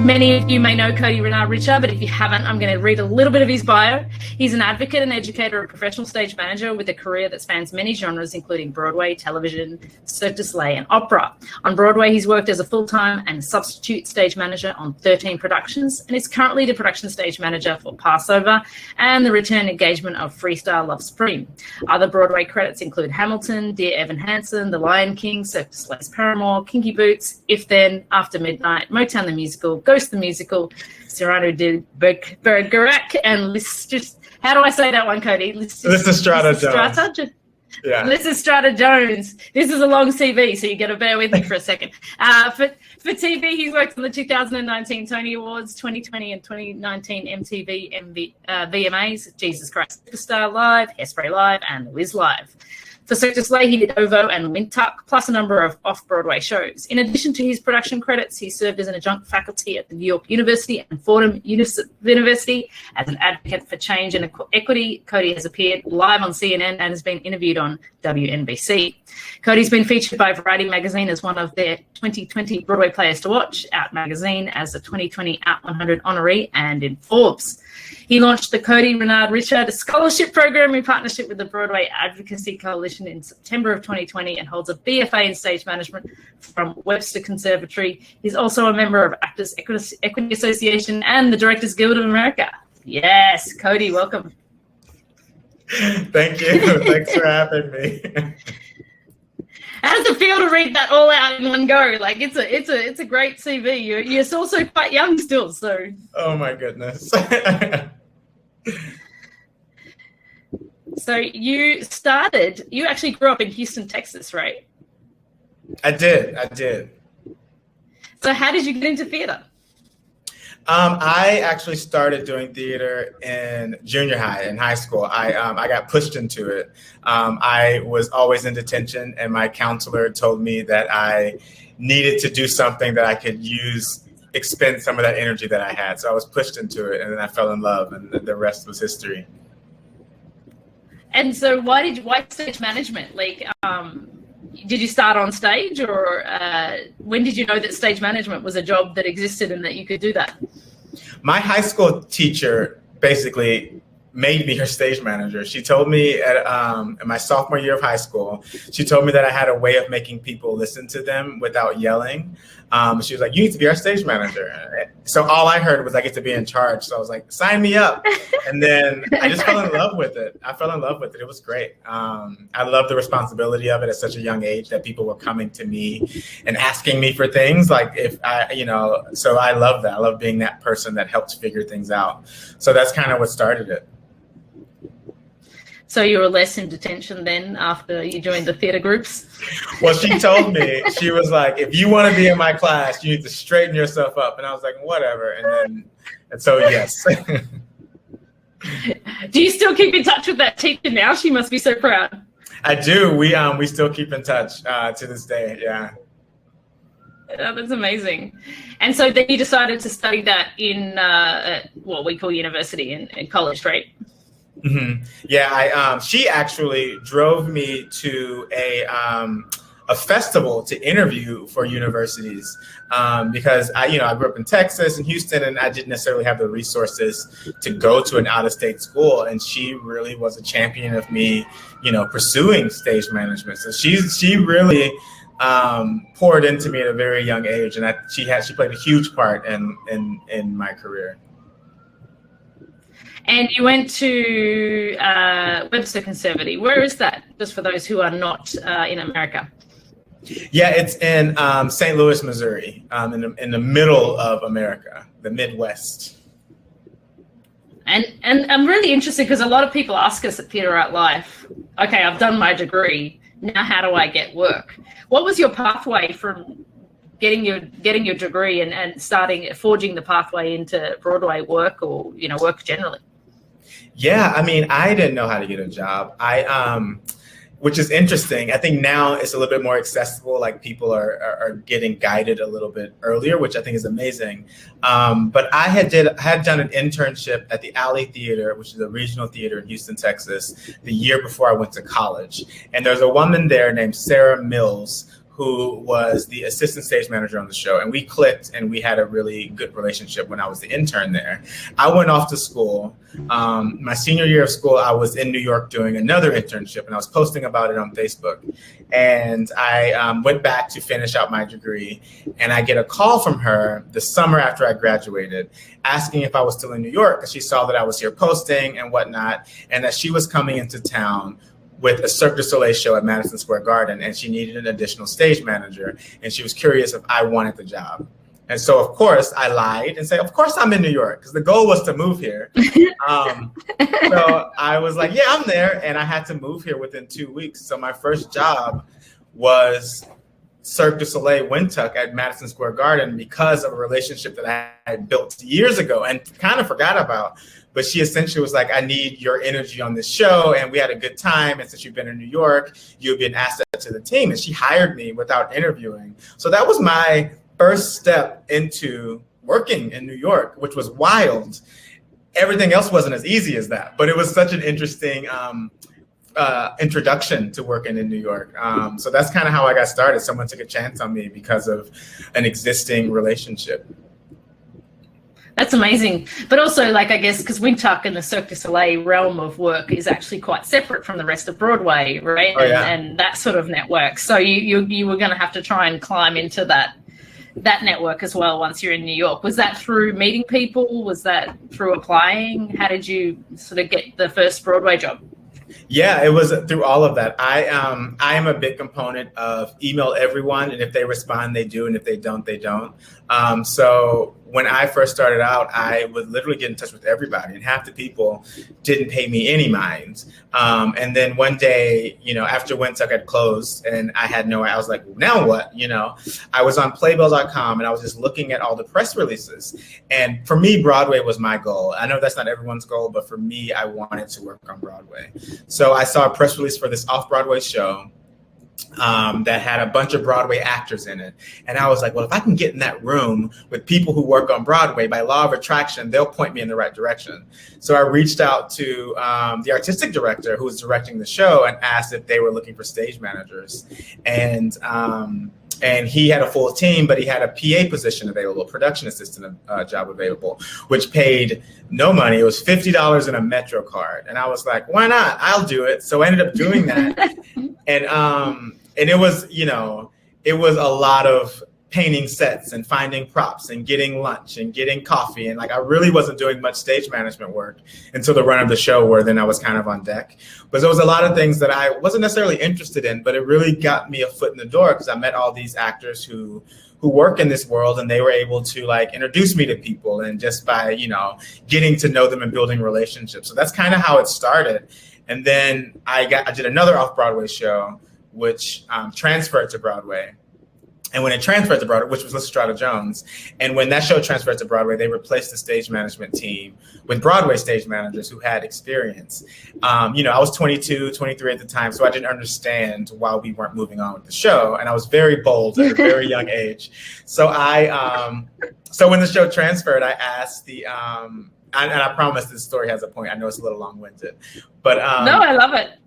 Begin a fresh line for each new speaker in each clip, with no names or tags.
Many of you may know Cody Renard Richard, but if you haven't, I'm going to read a little bit of his bio. He's an advocate and educator, a professional stage manager with a career that spans many genres, including Broadway, television, Cirque du Soleil, and opera. On Broadway, he's worked as a full-time and substitute stage manager on 13 productions, and is currently the production stage manager for Passover and the return engagement of Freestyle Love Supreme. Other Broadway credits include Hamilton, Dear Evan Hansen, The Lion King, Cirque du Soleil's Paramour, Kinky Boots, If Then, After Midnight, Motown the Musical, Ghost the Musical, Cyrano did Bergerac, and how do I say that one, Cody?
Lysistrata Jones. Yeah.
Lysistrata Jones. This is a long CV, so you got to bear with me for a second. For TV, he's worked on the 2019 Tony Awards, 2020 and 2019 MTV VMAs, Jesus Christ Superstar Live, Hairspray Live, and The Wiz Live. For Cirque du Soleil, he did OVO and Wintuk, plus a number of off-Broadway shows. In addition to his production credits, he served as an adjunct faculty at the New York University and Fordham University. As an advocate for change and equity, Cody has appeared live on CNN and has been interviewed on WNBC. Cody's been featured by Variety magazine as one of their 2020 Broadway Players to Watch, Out magazine as a 2020 Out 100 honoree, and in Forbes. He launched the Cody Renard Richard Scholarship Program in partnership with the Broadway Advocacy Coalition in September of 2020 and holds a BFA in Stage Management from Webster Conservatory. He's also a member of Actors Equity Association and the Directors Guild of America. Yes, Cody, welcome.
Thank you. Thanks for having me.
How does it feel to read that all out in one go? Like it's a great CV. You're also quite young still, so.
Oh my goodness.
So you actually grew up in Houston, Texas, right?
I did.
So how did you get into theater?
I actually started doing theater in junior high, in high school. I got pushed into it. I was always in detention, and my counselor told me that I needed to do something that I could expend some of that energy that I had. So I was pushed into it, and then I fell in love, and the rest was history.
And so why stage management? Did you start on stage, or when did you know that stage management was a job that existed and that you could do that?
My high school teacher basically made me her stage manager. She told me in my sophomore year of high school, she told me that I had a way of making people listen to them without yelling. She was like, you need to be our stage manager. So all I heard was I get to be in charge. So I was like, sign me up. And then I just fell in love with it. It was great. I love the responsibility of it at such a young age, that people were coming to me and asking me for things. So I love that. I love being that person that helps figure things out. So that's kind of what started it.
So you were less in detention then after you joined the theater groups?
Well, she told me, she was like, if you want to be in my class, you need to straighten yourself up. And I was like, whatever. And so, yes.
Do you still keep in touch with that teacher now? She must be so proud.
I do. We still keep in touch to this day. Yeah.
Oh, that's amazing. And so then you decided to study that in what we call university and college, right?
Mm-hmm. Yeah, she actually drove me to a festival to interview for universities because I grew up in Texas and Houston, and I didn't necessarily have the resources to go to an out-of-state school. And she really was a champion of me, pursuing stage management. So she really poured into me at a very young age, and she played a huge part in my career.
And you went to Webster Conservatory. Where is that? Just for those who are not in America.
Yeah, it's in St. Louis, Missouri, in the middle of America, the Midwest.
And I'm really interested because a lot of people ask us at Theatre Art Life, okay, I've done my degree. Now, how do I get work? What was your pathway from getting your degree and forging the pathway into Broadway work or work generally?
Yeah, I didn't know how to get a job. Which is interesting. I think now it's a little bit more accessible. Like people are getting guided a little bit earlier, which I think is amazing. But I had done an internship at the Alley Theater, which is a regional theater in Houston, Texas, the year before I went to college. And there's a woman there named Sarah Mills, who was the assistant stage manager on the show. And we clicked and we had a really good relationship when I was the intern there. I went off to school. My senior year of school, I was in New York doing another internship, and I was posting about it on Facebook. And I went back to finish out my degree, and I get a call from her the summer after I graduated, asking if I was still in New York, because she saw that I was here posting and whatnot, and that she was coming into town with a Cirque du Soleil show at Madison Square Garden, and she needed an additional stage manager, and she was curious if I wanted the job. And so, of course, I lied and said, of course I'm in New York, because the goal was to move here. So I was like, yeah, I'm there, and I had to move here within 2 weeks. So my first job was Cirque du Soleil Wintuk at Madison Square Garden, because of a relationship that I had built years ago and kind of forgot about. But she essentially was like, I need your energy on this show. And we had a good time. And since you've been in New York, you'll be an asset to the team. And she hired me without interviewing. So that was my first step into working in New York, which was wild. Everything else wasn't as easy as that. But it was such an interesting introduction to working in New York. So that's kind of how I got started. Someone took a chance on me because of an existing relationship.
That's amazing. But also, like, I guess, because Wintuk and the Cirque du Soleil realm of work is actually quite separate from the rest of Broadway, right?
Oh, yeah.
And that sort of network. So you were going to have to try and climb into that network as well once you're in New York. Was that through meeting people? Was that through applying? How did you sort of get the first Broadway job?
Yeah, it was through all of that. I am a big component of email everyone, and if they respond, they do, and if they don't, they don't. So when I first started out, I would literally get in touch with everybody, and half the people didn't pay me any mind. And then one day, after Wintuk had closed and I had I was like, now what? I was on Playbill.com and I was just looking at all the press releases. And for me, Broadway was my goal. I know that's not everyone's goal, but for me, I wanted to work on Broadway. So I saw a press release for this off-Broadway show that had a bunch of Broadway actors in it. And I was like, well, if I can get in that room with people who work on Broadway, by law of attraction, they'll point me in the right direction. So I reached out to the artistic director who was directing the show and asked if they were looking for stage managers. And he had a full team, but he had a PA position available, a production assistant job available, which paid no money. It was $50 in a Metro card. And I was like, why not? I'll do it. So I ended up doing that. And it was, it was a lot of painting sets and finding props and getting lunch and getting coffee. And I really wasn't doing much stage management work until the run of the show, where then I was kind of on deck. But there was a lot of things that I wasn't necessarily interested in, but it really got me a foot in the door, because I met all these actors who work in this world, and they were able to introduce me to people, and just by, getting to know them and building relationships. So that's kind of how it started. And then I did another off-Broadway show, which transferred to Broadway. And when it transferred to Broadway, which was Lysistrata Jones, and when that show transferred to Broadway, they replaced the stage management team with Broadway stage managers who had experience. I was 22, 23 at the time, so I didn't understand why we weren't moving on with the show. And I was very bold at a very young age. So so when the show transferred, I asked and I promise this story has a point. I know it's a little long-winded, but
no, I love it.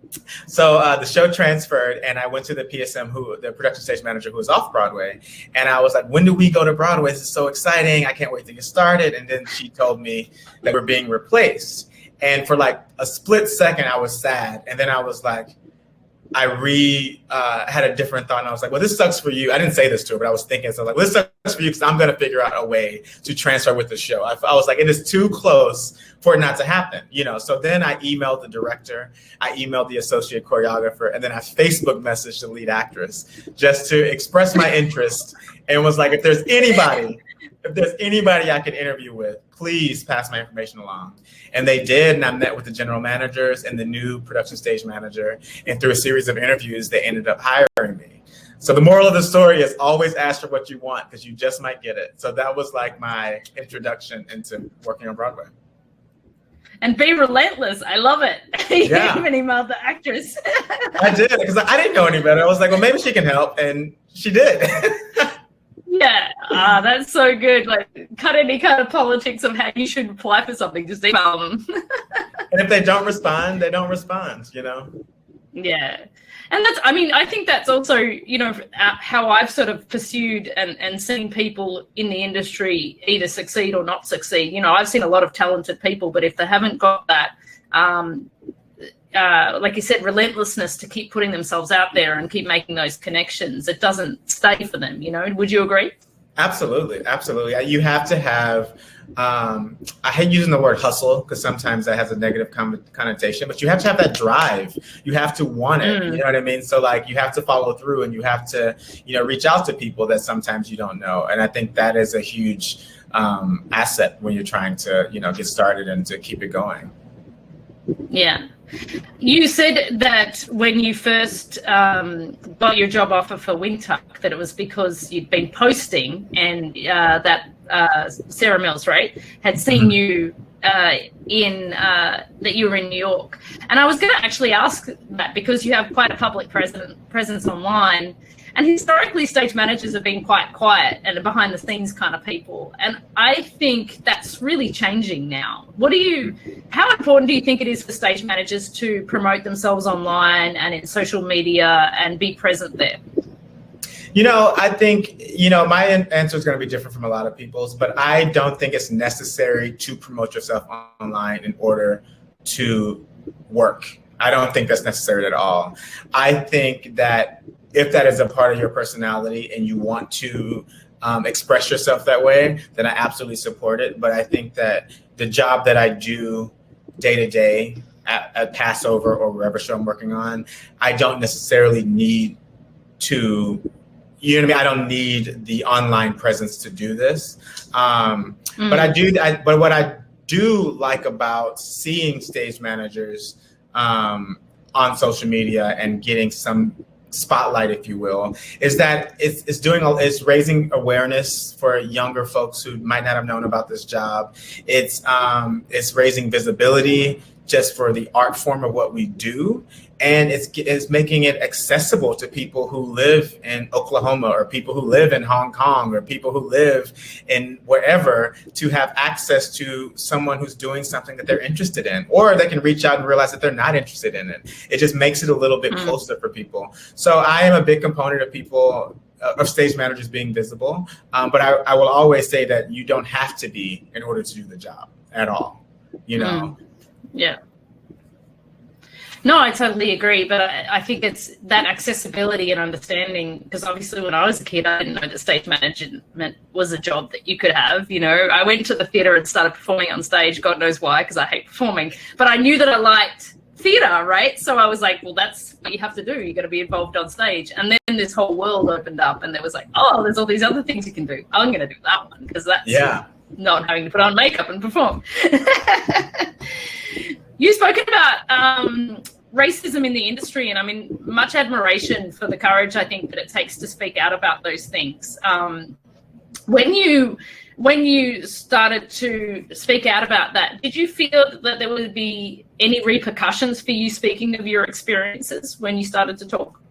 So the show transferred, and I went to the PSM, the production stage manager, who was off Broadway, and I was like, when do we go to Broadway? This is so exciting. I can't wait to get started. And then she told me that we're being replaced. And for a split second, I was sad. And then I was like, I had a different thought, and I was like, well, this sucks for you. I didn't say this to her, but I was thinking, so I was like, well, this sucks for you, because I'm going to figure out a way to transfer with the show. I was like, it is too close for it not to happen, So then I emailed the director, I emailed the associate choreographer, and then I Facebook messaged the lead actress just to express my interest, and was like, if there's anybody I can interview with, please pass my information along. And they did, and I met with the general managers and the new production stage manager, and through a series of interviews, they ended up hiring me. So the moral of the story is always ask for what you want, because you just might get it. So that was my introduction into working on Broadway.
And be relentless. I love it. You even emailed the actress.
I did, because I didn't know any better. I was like, well, maybe she can help, and she did.
Yeah, that's so good. Cut any kind of politics of how you should apply for something. Just email them.
And if they don't respond, they don't respond,
Yeah. And that's, I mean, I think that's also, you know, how I've sort of pursued and seen people in the industry either succeed or not succeed. You know, I've seen a lot of talented people, but if they haven't got that, like you said, relentlessness to keep putting themselves out there and keep making those connections, it doesn't stay for them, you know? Would you agree?
Absolutely. Absolutely. You have to have, I hate using the word hustle because sometimes that has a negative connotation, but you have to have that drive. You have to want it. You know what I mean? So like you have to follow through and you have to, you know, reach out to people that sometimes you don't know. And I think that is a huge asset when you're trying to, you know, get started and to keep it going. Yeah.
You said that when you first got your job offer for Wintuk, that it was because you'd been posting and that Sarah Mills, right, had seen you that you were in New York. And I was going to actually ask that because you have quite a public presence online. And historically, stage managers have been quite quiet and behind the scenes kind of people. And I think that's really changing now. How important do you think it is for stage managers to promote themselves online and in social media and be present there?
You know, I think, you know, my answer is going to be different from a lot of people's, but I don't think it's necessary to promote yourself online in order to work. I don't think that's necessary at all. I think that if that is a part of your personality and you want to express yourself that way, then I absolutely support it. But I think that the job that I do day to day at Passover or wherever show I'm working on, I don't necessarily need to, you know what I mean? I don't need the online presence to do this. But what I do like about seeing stage managers on social media and getting some spotlight, if you will, is that it's raising awareness for younger folks who might not have known about this job. It's raising visibility just for the art form of what we do. And it's making it accessible to people who live in Oklahoma or people who live in Hong Kong or people who live in wherever to have access to someone who's doing something that they're interested in, or they can reach out and realize that they're not interested in it. It just makes it a little bit closer for people. So I am a big component of people, of stage managers being visible. But I will always say that you don't have to be in order to do the job at all, you know?
Yeah. No, I totally agree. But I think it's that accessibility and understanding, because obviously when I was a kid, I didn't know that stage management was a job that you could have. You know, I went to the theatre and started performing on stage. God knows why, because I hate performing. But I knew that I liked theatre, right? So I was like, well, that's what you have to do. You got to be involved on stage. And then this whole world opened up and there was like, oh, there's all these other things you can do. I'm going to do that one because that's not having to put on makeup and perform. You've spoken about racism in the industry, and I mean, much admiration for the courage I think that it takes to speak out about those things. When you started to speak out about that, did you feel that there would be any repercussions for you speaking of your experiences when you started to talk?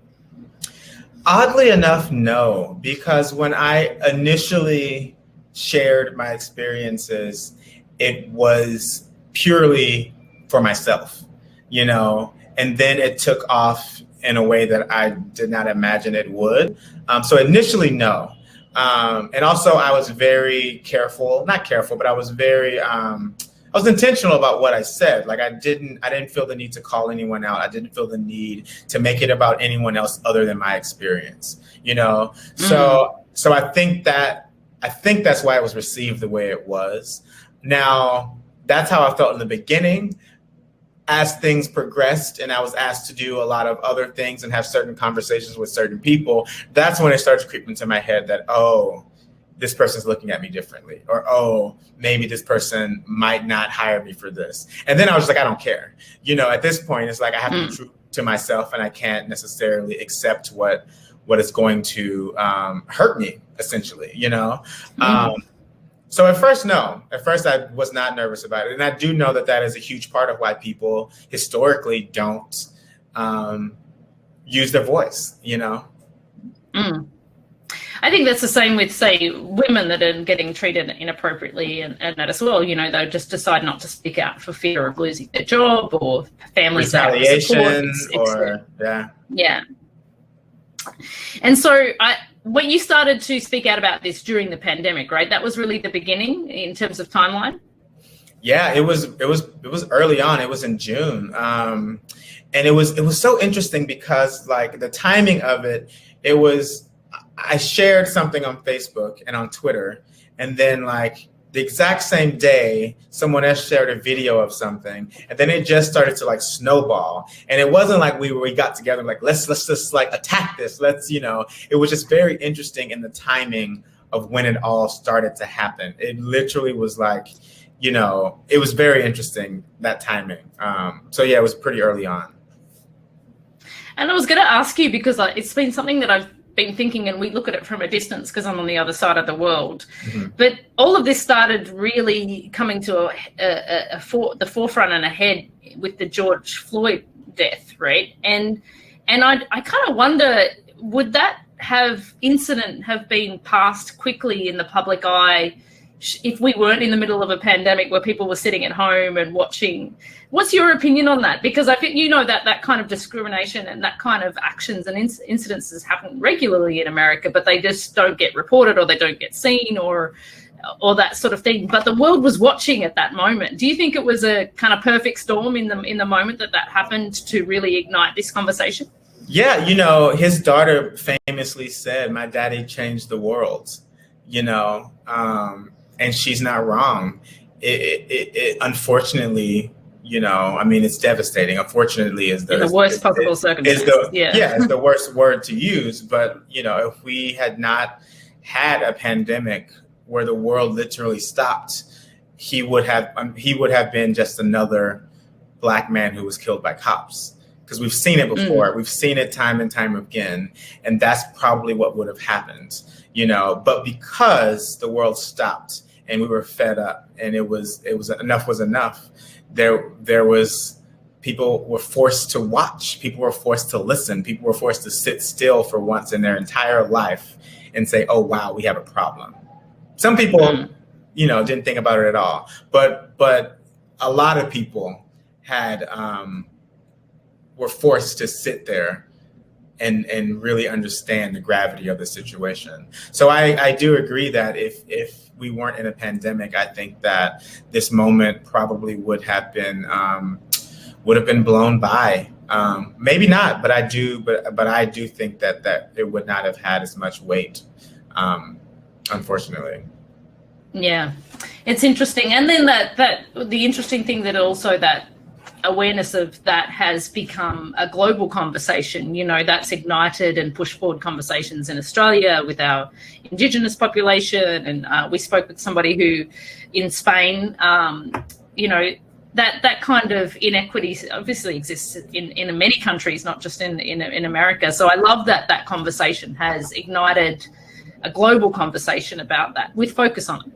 Oddly enough, no, because when I initially shared my experiences, it was purely for myself, you know, and then it took off in a way that I did not imagine it would. So initially, no. And also I was very careful, not careful, but I was very, I was intentional about what I said. Like I didn't feel the need to call anyone out. I didn't feel the need to make it about anyone else other than my experience, you know? So I think that's why it was received the way it was. Now, that's how I felt in the beginning. As things progressed and I was asked to do a lot of other things and have certain conversations with certain people, that's when it started to creep into my head that, oh, this person's looking at me differently, or, oh, maybe this person might not hire me for this. And then I was like, I don't care. You know, at this point, it's like I have to be true to myself and I can't necessarily accept what is going to hurt me, essentially, you know? So at first, no. At first, I was not nervous about it. And I do know that that is a huge part of why people historically don't use their voice, you know?
I think that's the same with, say, women that are getting treated inappropriately and that as well. You know, they'll just decide not to speak out for fear of losing their job or families that have
retaliation
support,
or
yeah. And so when you started to speak out about this during the pandemic, right? That was really the beginning in terms of timeline.
Yeah, it was early on. It was in June. And it was so interesting because like the timing of it, I shared something on Facebook and on Twitter, and then like the exact same day, someone else shared a video of something, and then it just started to like snowball. And it wasn't like we got together like let's just like attack this. It was just very interesting in the timing of when it all started to happen. It literally was like, it was very interesting, that timing. So yeah, it was pretty early on.
And I was going to ask you, because it's been something that I've been thinking, and we look at it from a distance because I'm on the other side of the world. Mm-hmm. But all of this started really coming to the forefront and ahead with the George Floyd death, right? And I kind of wonder, would that incident have been passed quickly in the public eye if we weren't in the middle of a pandemic where people were sitting at home and watching? What's your opinion on that? Because I think that kind of discrimination and that kind of actions and incidences happen regularly in America, but they just don't get reported or they don't get seen or that sort of thing. But the world was watching at that moment. Do you think it was a kind of perfect storm in the moment that happened to really ignite this conversation?
Yeah, his daughter famously said, "My daddy changed the world," and she's not wrong. It unfortunately, it's devastating. Unfortunately, is
the worst possible circumstances.
It's the worst word to use. But if we had not had a pandemic where the world literally stopped, he would have been just another Black man who was killed by cops. Because we've seen it before. We've seen it time and time again, and that's probably what would have happened. But because the world stopped and we were fed up, and it was enough was enough. There was, people were forced to watch, people were forced to listen, people were forced to sit still for once in their entire life and say, "Oh wow, we have a problem." Some people, didn't think about it at all, but a lot of people had were forced to sit there and really understand the gravity of the situation. So I do agree that if we weren't in a pandemic, I think that this moment probably would have been blown by. Maybe not, but I do think that it would not have had as much weight, unfortunately.
Yeah, it's interesting. And then the interesting thing that also that awareness of that has become a global conversation. That's ignited and pushed forward conversations in Australia with our Indigenous population. And we spoke with somebody who in Spain, that kind of inequity obviously exists in many countries, not just in America. So I love that conversation has ignited a global conversation about that with focus on it.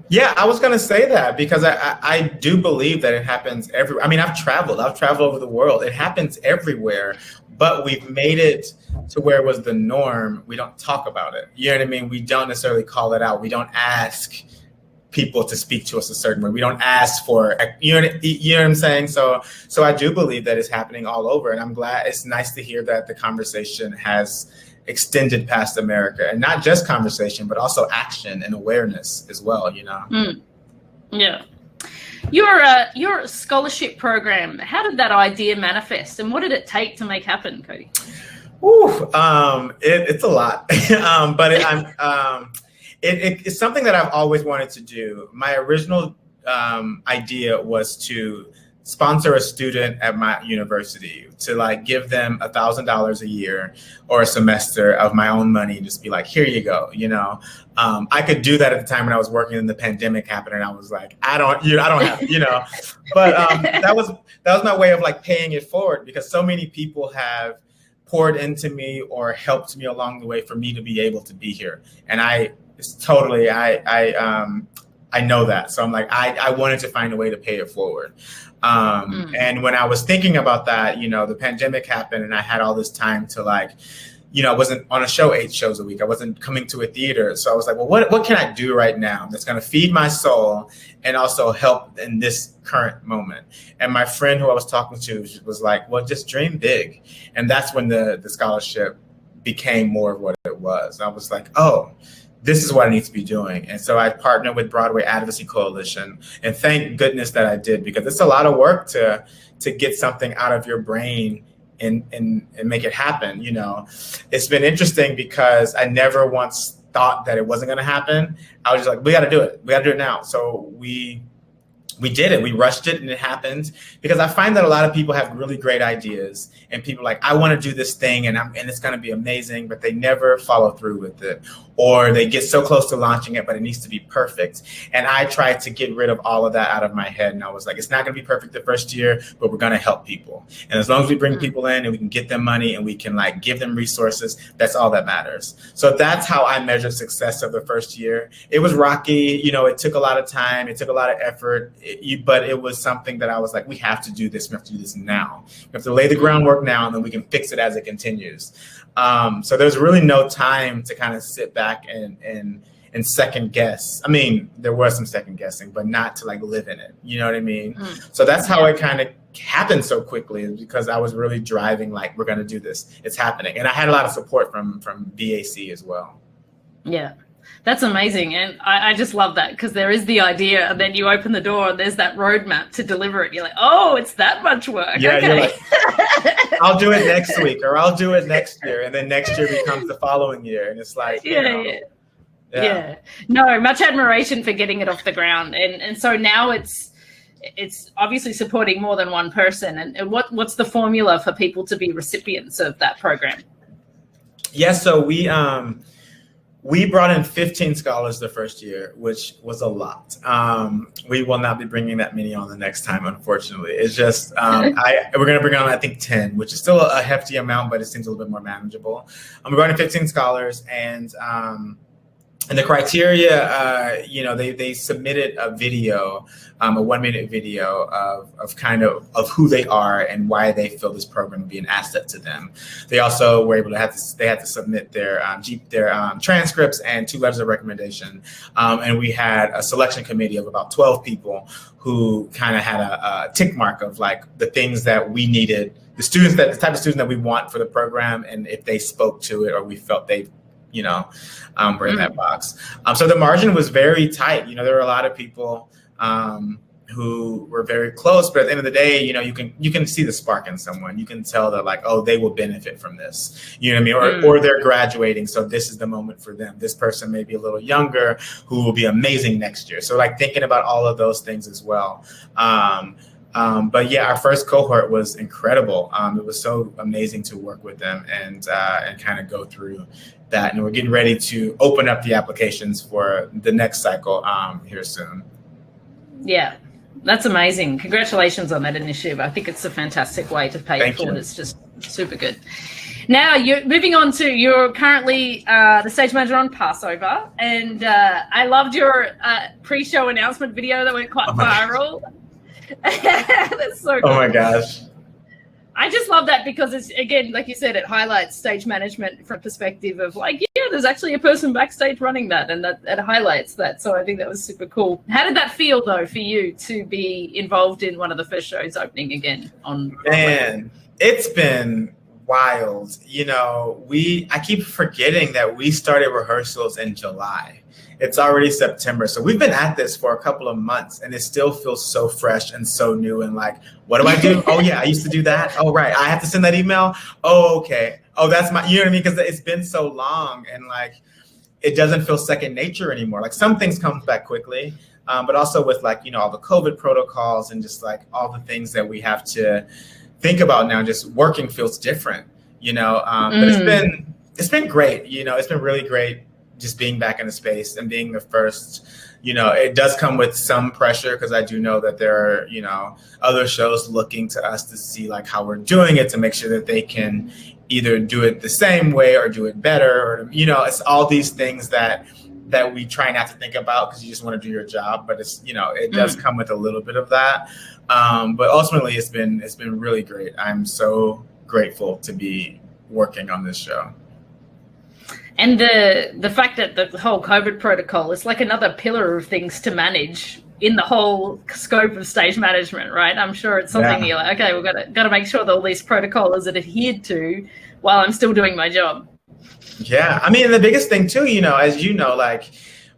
Yeah, I was going to say that because I do believe that it happens everywhere. I mean, I've traveled over the world. It happens everywhere, but we've made it to where it was the norm. We don't talk about it. You know what I mean? We don't necessarily call it out. We don't ask people to speak to us a certain way. We don't ask for, you know what I'm saying? So I do believe that it's happening all over. And I'm glad, it's nice to hear that the conversation has extended past America, and not just conversation, but also action and awareness as well,
Yeah. Your scholarship program, how did that idea manifest, and what did it take to make happen, Cody?
It's a lot, but it's something that I've always wanted to do. My original idea was to sponsor a student at my university, to like give them $1,000 a year or a semester of my own money and just be like, here you go. I could do that at the time when I was working and the pandemic happened, and I was like, I don't have, but that was my way of like paying it forward, because so many people have poured into me or helped me along the way for me to be able to be here. And I know that. So I'm like, I wanted to find a way to pay it forward. And when I was thinking about that, the pandemic happened and I had all this time to like I wasn't on a show 8 shows a week. I wasn't coming to a theater. So I was like, well, what can I do right now that's going to feed my soul and also help in this current moment? And my friend who I was talking to was like, well, just dream big. And that's when the scholarship became more of what it was. I was like, oh, this is what I need to be doing. And so I partnered with Broadway Advocacy Coalition, and thank goodness that I did, because it's a lot of work to get something out of your brain and make it happen. It's been interesting because I never once thought that it wasn't going to happen. I was just like, we got to do it. We got to do it now. So we did it. We rushed it, and it happened, because I find that a lot of people have really great ideas, and people are like, I want to do this thing and it's going to be amazing, but they never follow through with it, or they get so close to launching it, but it needs to be perfect. And I tried to get rid of all of that out of my head. And I was like, it's not going to be perfect the first year, but we're going to help people. And as long as we bring people in and we can get them money and we can like give them resources, that's all that matters. So that's how I measure success of the first year. It was rocky. It took a lot of time. It took a lot of effort. But it was something that I was like, we have to do this. We have to do this now. We have to lay the groundwork now, and then we can fix it as it continues. So there's really no time to kind of sit back and second guess. I mean, there was some second guessing, but not to like live in it. You know what I mean? So that's how it kind of happened so quickly, because I was really driving, like, we're going to do this. It's happening. And I had a lot of support from BAC as well. Yeah.
That's amazing. And I just love that, because there is the idea, and then you open the door and there's that roadmap to deliver it. You're like, oh, it's that much work.
Yeah,
okay.
You're like, I'll do it next week, or I'll do it next year. And then next year becomes the following year. And it's like,
Yeah. No, much admiration for getting it off the ground. And so now it's obviously supporting more than one person. And what's the formula for people to be recipients of that program?
Yeah, so we brought in 15 scholars the first year, which was a lot. We will not be bringing that many on the next time, unfortunately. It's just, we're going to bring on, I think, 10, which is still a hefty amount, but it seems a little bit more manageable. We're going to 15 scholars, and the criteria, they submitted a video, a 1-minute video of who they are and why they feel this program would be an asset to them. They also were able to had to submit their transcripts and 2 letters of recommendation. And we had a selection committee of about 12 people who kind of had a tick mark of like the things that we needed, the type of students that we want for the program, and if they spoke to it or we felt they were in that box. So the margin was very tight. There were a lot of people who were very close, but at the end of the day, you can see the spark in someone. You can tell that like, oh, they will benefit from this. You know what I mean? Or they're graduating, so this is the moment for them. This person may be a little younger who will be amazing next year. So like thinking about all of those things as well. But yeah, our first cohort was incredible. It was so amazing to work with them and kind of go through that. And we're getting ready to open up the applications for the next cycle here soon. Yeah,
that's amazing. Congratulations on that initiative. I think it's a fantastic way to pay it forward. It's just super good. Now, you're moving on to, you're currently the stage manager on Passover. And I loved your pre-show announcement video that went quite viral. That's so cool.
Oh my gosh.
I just love that, because it's, again, like you said, it highlights stage management from perspective of like, yeah, there's actually a person backstage running that, and that highlights that. So I think that was super cool. How did that feel though for you to be involved in one of the first shows opening again on Broadway?
Man, it's been wild. I keep forgetting that we started rehearsals in July. It's already September. So we've been at this for a couple of months, and it still feels so fresh and so new. And like, what do I do? Oh yeah, I used to do that. Oh, right. I have to send that email. Oh, okay. Oh, that's my, you know what I mean? Because it's been so long, and like, it doesn't feel second nature anymore. Like some things come back quickly, but also with like, all the COVID protocols and just like all the things that we have to think about now, just working feels different, but it's been great. It's been really great. Just being back in the space and being the first, it does come with some pressure, because I do know that there are, other shows looking to us to see like how we're doing it, to make sure that they can either do it the same way or do it better, or, it's all these things that we try not to think about, because you just want to do your job. But it's, it does come with a little bit of that. But ultimately it's been really great. I'm so grateful to be working on this show.
And the fact that the whole COVID protocol is like another pillar of things to manage in the whole scope of stage management, right? I'm sure it's something you're like, okay, we've got to make sure that all these protocols are adhered to while I'm still doing my job.
Yeah, I mean, the biggest thing too, you know, as you know, like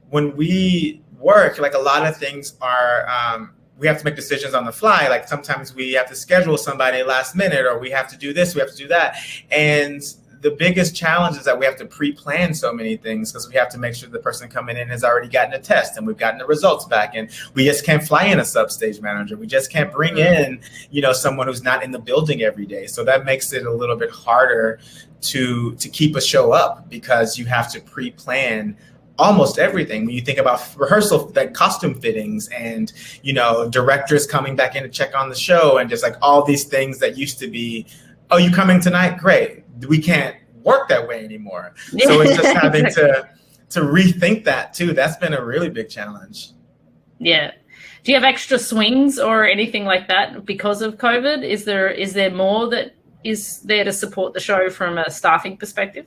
when we work, like a lot of things are, we have to make decisions on the fly. Like sometimes we have to schedule somebody last minute, or we have to do this, we have to do that. And the biggest challenge is that we have to pre-plan so many things, because we have to make sure the person coming in has already gotten a test and we've gotten the results back, and we just can't fly in a sub-stage manager. We just can't bring in, you know, someone who's not in the building every day. So that makes it a little bit harder to keep a show up, because you have to pre-plan almost everything. When you think about rehearsal, like costume fittings and, you know, directors coming back in to check on the show, and just like all these things that used to be, oh, you coming tonight? Great. We can't work that way anymore. So it's just having to rethink that too. That's been a really big challenge.
Yeah. Do you have extra swings or anything like that because of COVID? Is there more that is there to support the show from a staffing perspective?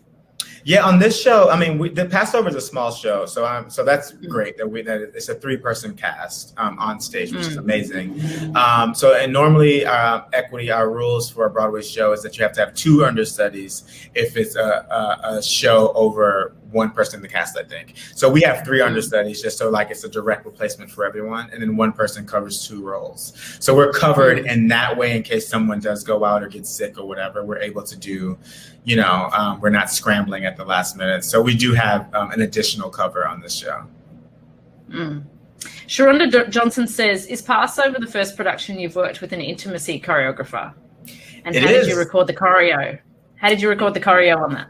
Yeah, on this show, I mean, the Passover is a small show, so that's great that it's a 3-person cast on stage, which is amazing. And normally, equity, our rules for a Broadway show is that you have to have 2 understudies if it's a show over 1 person in the cast, I think. So we have 3 understudies, just so like it's a direct replacement for everyone, and then 1 person covers 2 roles. So we're covered in that way in case someone does go out or get sick or whatever. We're able to do, you know, we're not scrambling at the last minute. So we do have an additional cover on this show.
Sharonda Johnson says, is Passover the first production you've worked with an intimacy choreographer? And how did you record the choreo? How did you record the choreo on that?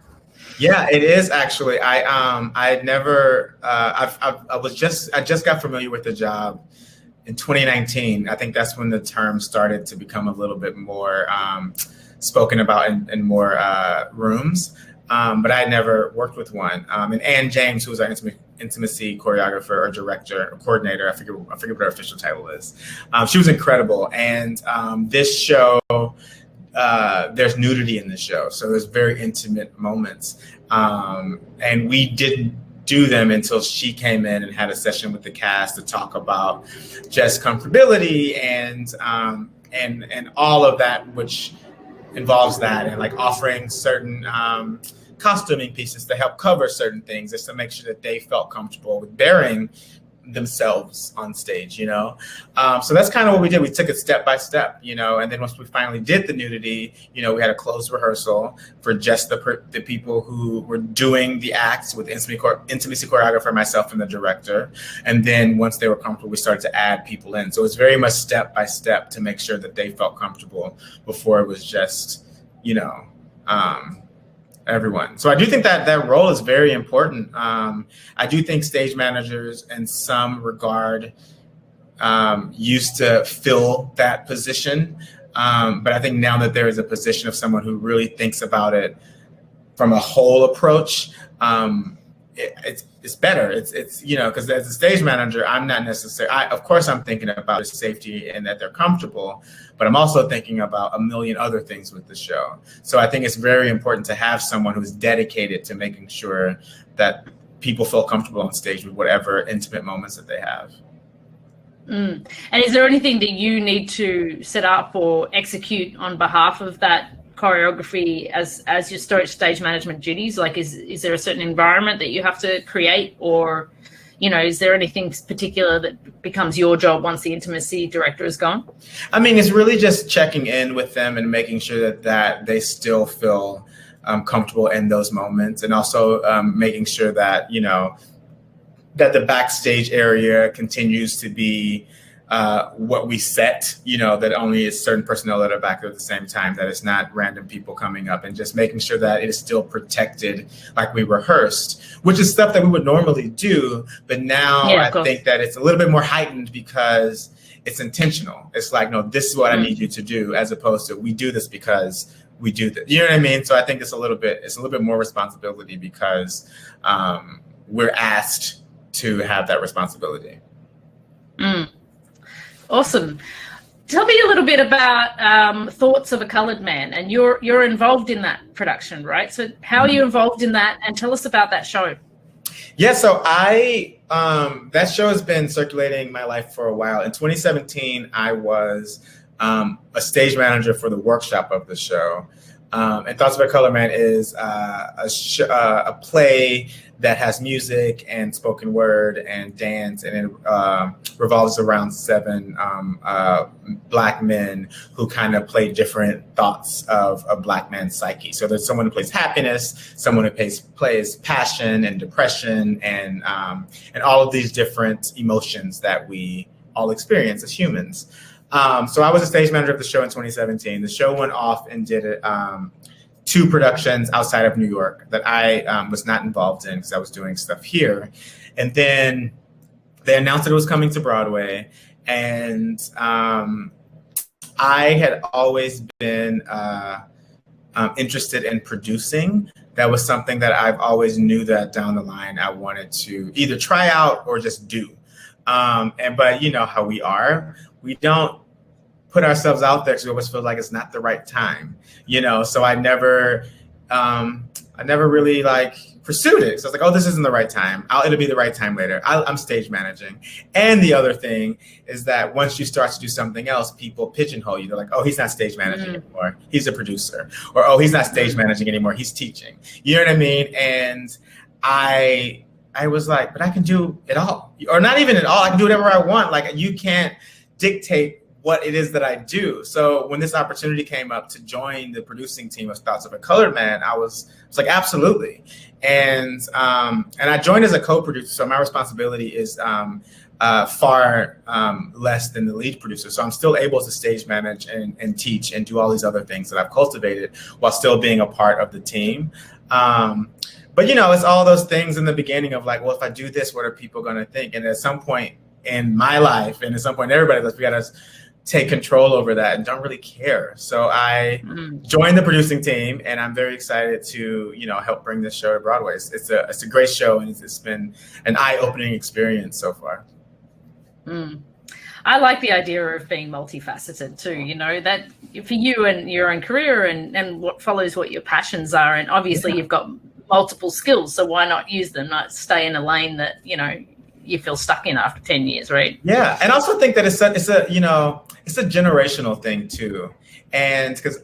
Yeah, it is actually. I just got familiar with the job in 2019. I think that's when the term started to become a little bit more spoken about in more rooms. But I had never worked with one. And Ann James, who was our intimacy choreographer or director or coordinator, I forget what her official title is. She was incredible. And this show, there's nudity in the show, so there's very intimate moments, and we didn't do them until she came in and had a session with the cast to talk about just comfortability and all of that which involves that, and like offering certain costuming pieces to help cover certain things, just to make sure that they felt comfortable with bearing themselves on stage, you know. So that's kind of what we did. We took it step by step, you know, and then once we finally did the nudity, you know, we had a closed rehearsal for just the people who were doing the acts with intimacy choreographer, myself, and the director. And then once they were comfortable, we started to add people in. So it's very much step by step to make sure that they felt comfortable before it was just, you know, everyone. So I do think that role is very important. I do think stage managers in some regard used to fill that position. But I think now that there is a position of someone who really thinks about it from a whole approach, it's better. It's you know, because as a stage manager, I'm not necessarily, of course I'm thinking about their safety and that they're comfortable, but I'm also thinking about a million other things with the show. So I think it's very important to have someone who's dedicated to making sure that people feel comfortable on stage with whatever intimate moments that they have.
And is there anything that you need to set up or execute on behalf of that choreography as your stage management duties? Like, is there a certain environment that you have to create, or, you know, is there anything particular that becomes your job once the intimacy director is gone?
I mean, it's really just checking in with them and making sure that they still feel comfortable in those moments, and also making sure that, you know, that the backstage area continues to be what we set, you know, that only is certain personnel that are back there at the same time, that it's not random people coming up, and just making sure that it is still protected like we rehearsed, which is stuff that we would normally do. But now I think that it's a little bit more heightened because it's intentional. It's like, no, this is what I need you to do, as opposed to we do this because we do this. You know what I mean? So I think it's a little bit more responsibility because we're asked to have that responsibility.
Awesome. Tell me a little bit about Thoughts of a Coloured Man, and you're involved in that production, right? So how are you involved in that, and tell us about that show.
Yeah, so that show has been circulating my life for a while. In 2017, I was a stage manager for the workshop of the show. And Thoughts of a Colored Man is a play that has music and spoken word and dance, and it revolves around 7 Black men who kind of play different thoughts of a Black man's psyche. So there's someone who plays happiness, someone who plays passion and depression, and all of these different emotions that we all experience as humans. So I was a stage manager of the show in 2017. The show went off and did 2 productions outside of New York that I was not involved in because I was doing stuff here. And then they announced that it was coming to Broadway. And I had always been interested in producing. That was something that I've always knew that down the line I wanted to either try out or just do. But you know how we are. We don't put ourselves out there because we always feel like it's not the right time, you know? So I never really like pursued it. So I was like, oh, this isn't the right time. It'll be the right time later. I'm stage managing. And the other thing is that once you start to do something else, people pigeonhole you. They're like, oh, he's not stage managing anymore. He's a producer. Or, oh, he's not stage managing anymore. He's teaching. You know what I mean? And I was like, but I can do it all. Or not even at all. I can do whatever I want. Like, you can't dictate what it is that I do. So when this opportunity came up to join the producing team of Thoughts of a Colored Man, I was like, absolutely. And I joined as a co-producer. So my responsibility is far less than the lead producer. So I'm still able to stage manage and teach and do all these other things that I've cultivated while still being a part of the team. But you know, it's all those things in the beginning of like, well, if I do this, what are people going to think? And at some point in my life, and at some point in everybody's life, we got to take control over that and don't really care. So I joined the producing team, and I'm very excited to, you know, help bring this show to Broadway. It's a great show, and it's been an eye-opening experience so far.
I like the idea of being multifaceted too, you know, that for you and your own career and what follows what your passions are. And obviously you've got multiple skills, so why not use them, not stay in a lane that, you know, you feel stuck in after 10 years, right? Yeah, and I also think that it's a generational thing too. And because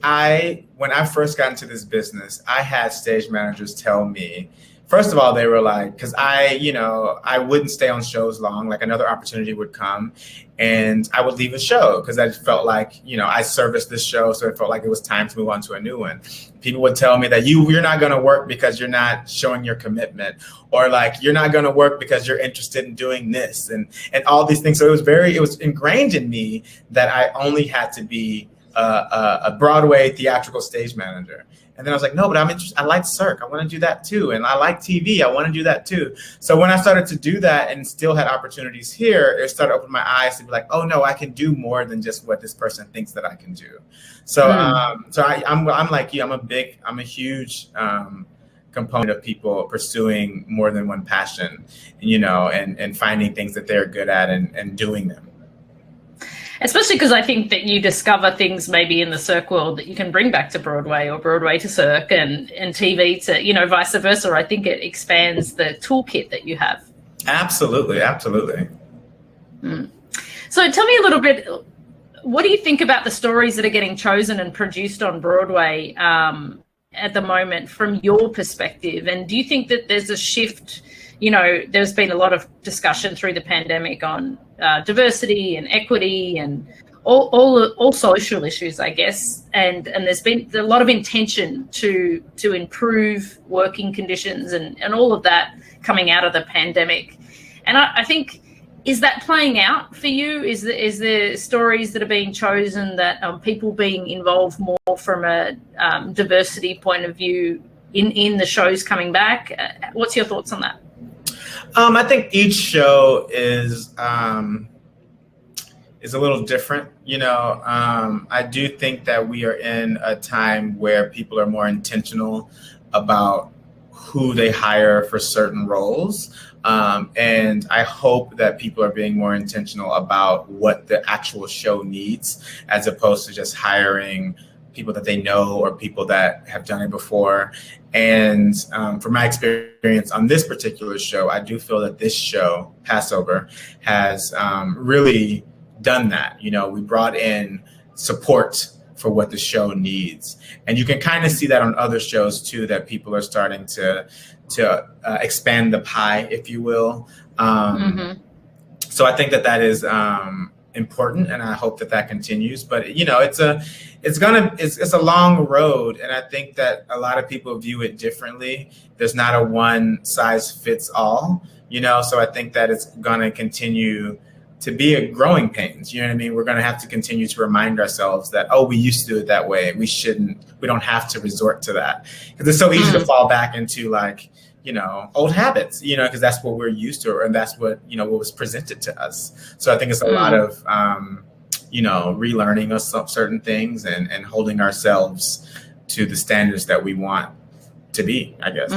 when I first got into this business, I had stage managers tell me, first of all, they were like, because I wouldn't stay on shows long, like another opportunity would come and I would leave a show because I felt like, you know, I serviced this show. So it felt like it was time to move on to a new one. People would tell me that you're not going to work because you're not showing your commitment, or like, you're not going to work because you're interested in doing this and all these things. So it was ingrained in me that I only had to be a Broadway theatrical stage manager. And then I was like, no, but I'm interested. I like Cirque. I want to do that too. And I like TV. I want to do that too. So when I started to do that and still had opportunities here, it started opening my eyes to be like, oh no, I can do more than just what this person thinks that I can do. So I'm like you. I'm a huge component of people pursuing more than one passion, you know, and finding things that they're good at and doing them. Especially because I think that you discover things maybe in the Cirque world that you can bring back to Broadway, or Broadway to Cirque, and TV to, you know, vice versa. I think it expands the toolkit that you have. Absolutely, absolutely. So tell me a little bit, what do you think about the stories that are getting chosen and produced on Broadway at the moment from your perspective? And do you think that there's a shift? You know, there's been a lot of discussion through the pandemic on diversity and equity and all social issues, I guess. And there's been a lot of intention to improve working conditions and all of that coming out of the pandemic. And I think, is that playing out for you? Is there stories that are being chosen that people being involved more from a diversity point of view in the shows coming back? What's your thoughts on that? I think each show is a little different. You know, I do think that we are in a time where people are more intentional about
who they hire for certain roles. And I hope that people are being more intentional about what the actual show needs, as opposed to just hiring people that they know or people that have done it before. And from my experience on this particular show, I do feel that this show, Passover, has really done that. You know, we brought in support for what the show needs. And you can kind of see that on other shows too, that people are starting to expand the pie, if you will. So I think that is important, and I hope that continues. But you know, it's a long road, and I think that a lot of people view it differently. There's not a one size fits all, you know. So I think that it's gonna continue to be a growing pains. You know what I mean? We're gonna have to continue to remind ourselves that, oh, we used to do it that way. We don't have to resort to that, because it's so easy to fall back into, like, you know, old habits, you know, because that's what we're used to, and that's what, you know, what was presented to us. So I think it's a lot of, you know, relearning of certain things and holding ourselves to the standards that we want to be, I guess.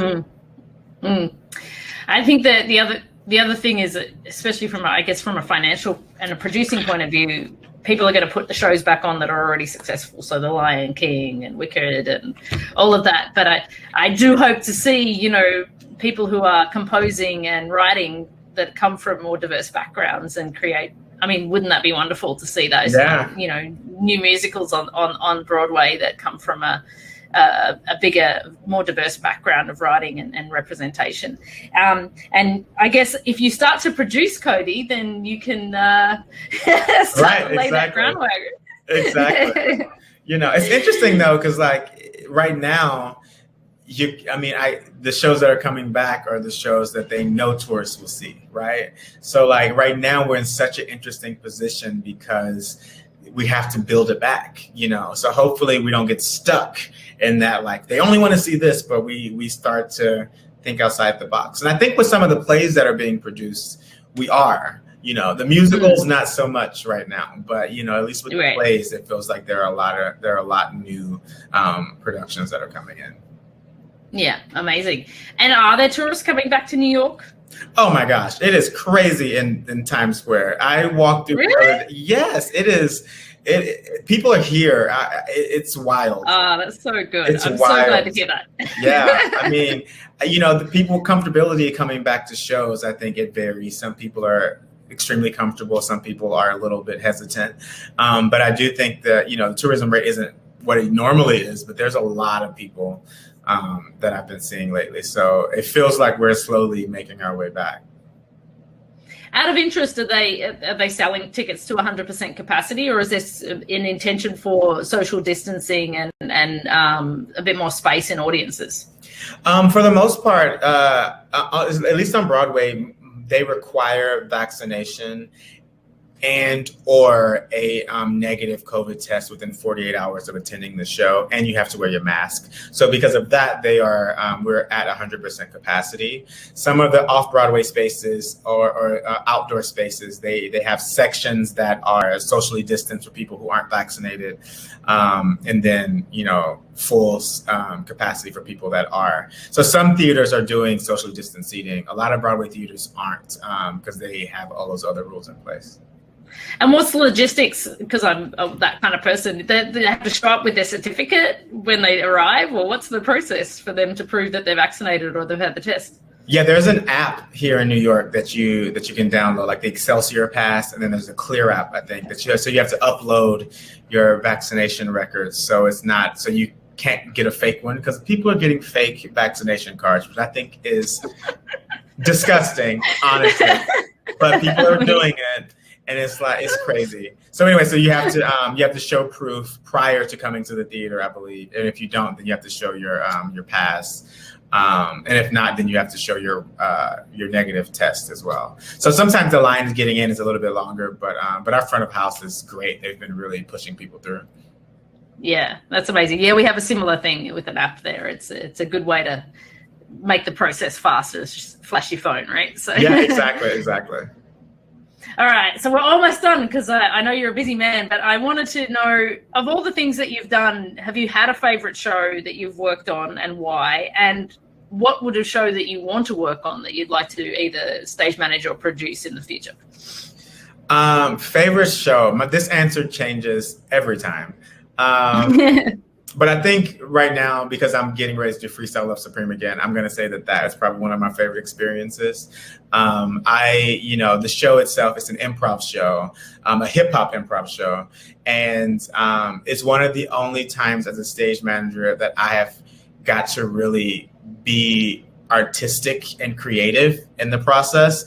I think that the other thing is, especially from a financial and a producing point of view, people are going to put the shows back on that are already successful. So The Lion King and Wicked and all of that. But I do hope to see, you know, people who are composing and writing that come from more diverse backgrounds and create. I mean, wouldn't that be wonderful to see those, you know, new musicals on Broadway that come from a bigger, more diverse background of writing and representation. And I guess if you start to produce, Cody, then you can start to lay that groundwork.
Exactly. You know, it's interesting though, because like right now, the shows that are coming back are the shows that they know tourists will see, right? So like right now we're in such an interesting position because we have to build it back, you know? So hopefully we don't get stuck in that, like, they only want to see this, but we start to think outside the box. And I think with some of the plays that are being produced, we are, you know, the musicals, not so much right now, but, you know, at least with the plays, it feels like there are a lot of new productions that are coming in.
Yeah, amazing. And are there tourists coming back to New York?
Oh my gosh, it is crazy in Times Square. I walked through.
Really?
Yes, it is. People are here. It's wild.
Oh, that's so good. I'm
wild.
So glad to hear that.
Yeah, I mean, you know, the people comfortability coming back to shows, I think it varies. Some people are extremely comfortable. Some people are a little bit hesitant. But I do think that, you know, the tourism rate isn't what it normally is, but there's a lot of people that I've been seeing lately. So it feels like we're slowly making our way back.
Out of interest, are they selling tickets to 100% capacity, or is this in intention for social distancing and a bit more space in audiences?
For the most part, at least on Broadway, they require vaccination and or a negative COVID test within 48 hours of attending the show, and you have to wear your mask. So because of that, we're at 100% capacity. Some of the off-Broadway spaces or outdoor spaces, they have sections that are socially distanced for people who aren't vaccinated, and then, you know, full capacity for people that are. So some theaters are doing social distance seating. A lot of Broadway theaters aren't, because they have all those other rules in place.
And what's the logistics? Because I'm that kind of person. They have to show up with their certificate when they arrive, or what's the process for them to prove that they're vaccinated or they've had the test?
Yeah, there's an app here in New York that you can download, like the Excelsior Pass, and then there's a Clear app, I think, so you have to upload your vaccination records. So you can't get a fake one, because people are getting fake vaccination cards, which I think is disgusting, honestly. But people are doing it. And it's crazy. So anyway, so you have to show proof prior to coming to the theater, I believe. And if you don't, then you have to show your pass. And if not, then you have to show your negative test as well. So sometimes the line getting in is a little bit longer, but our front of house is great. They've been really pushing people through.
Yeah, that's amazing. Yeah, we have a similar thing with an app there. It's a good way to make the process faster. It's just flash your phone, right? So
yeah, exactly.
All right, so we're almost done, because I know you're a busy man, but I wanted to know, of all the things that you've done, have you had a favorite show that you've worked on, and why? And what would a show that you want to work on that you'd like to either stage manage or produce in the future?
Favorite show. This answer changes every time. But I think right now, because I'm getting ready to do Freestyle Love Supreme again, I'm going to say that is probably one of my favorite experiences. The show itself is an improv show, a hip hop improv show. And it's one of the only times as a stage manager that I have got to really be artistic and creative in the process,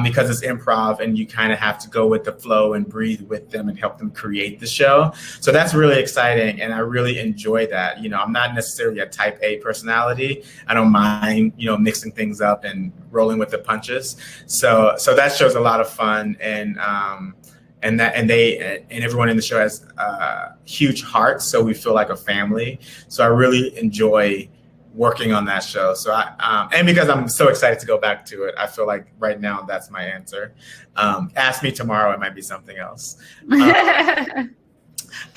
because it's improv and you kind of have to go with the flow and breathe with them and help them create the show. So that's really exciting, and I really enjoy that. I'm not necessarily a type A personality. I don't mind, mixing things up and rolling with the punches. So that show's a lot of fun, and everyone in the show has huge hearts, so we feel like a family. So I really enjoy working on that show. So and because I'm so excited to go back to it, I feel like right now that's my answer. Ask me tomorrow, it might be something else. I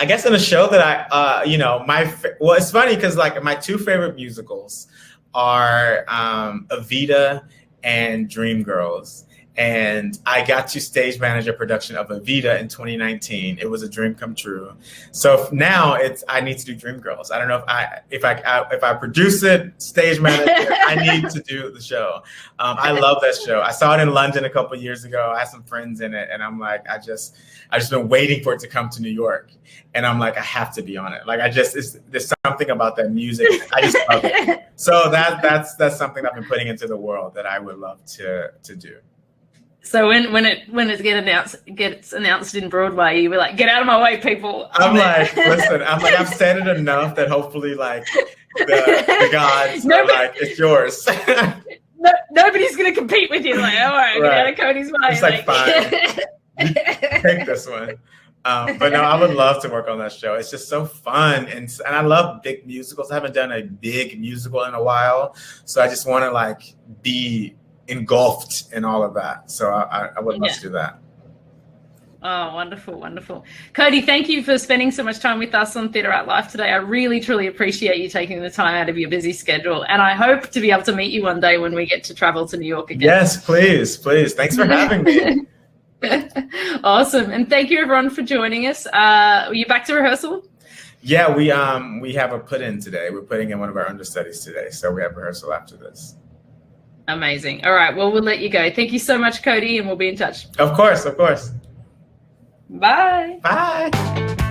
guess in a show that it's funny because like my two favorite musicals are Evita and Dreamgirls. And I got to stage manage a production of Evita in 2019. It was a dream come true. So now I need to do Dreamgirls. I don't know if I produce it, stage manage it, I need to do the show. I love that show. I saw it in London a couple of years ago. I had some friends in it, and I'm like, I just been waiting for it to come to New York, and I'm like, I have to be on it. Like there's something about that music. I just love it. So that's something I've been putting into the world that I would love to do.
So when it gets announced in Broadway, you were like, "Get out of my way, people!"
Listen, I've said it enough that hopefully, like the gods are like, "It's yours."
Nobody's gonna compete with you. Like, all right, get out of Cody's way.
It's like fine, take this one. But no, I would love to work on that show. It's just so fun, and I love big musicals. I haven't done a big musical in a while, so I just want to be engulfed in all of that. So I would love to do that.
Oh, wonderful, wonderful. Cody, thank you for spending so much time with us on Theatre Art Life today. I really, truly appreciate you taking the time out of your busy schedule. And I hope to be able to meet you one day when we get to travel to New York again.
Yes, please. Thanks for having me.
Awesome. And thank you everyone for joining us. Are you back to rehearsal?
Yeah, we have a put-in today. We're putting in one of our understudies today. So we have rehearsal after this.
Amazing. All right. Well, we'll let you go. Thank you so much, Cody, and we'll be in touch.
Of course.
Bye.
Bye.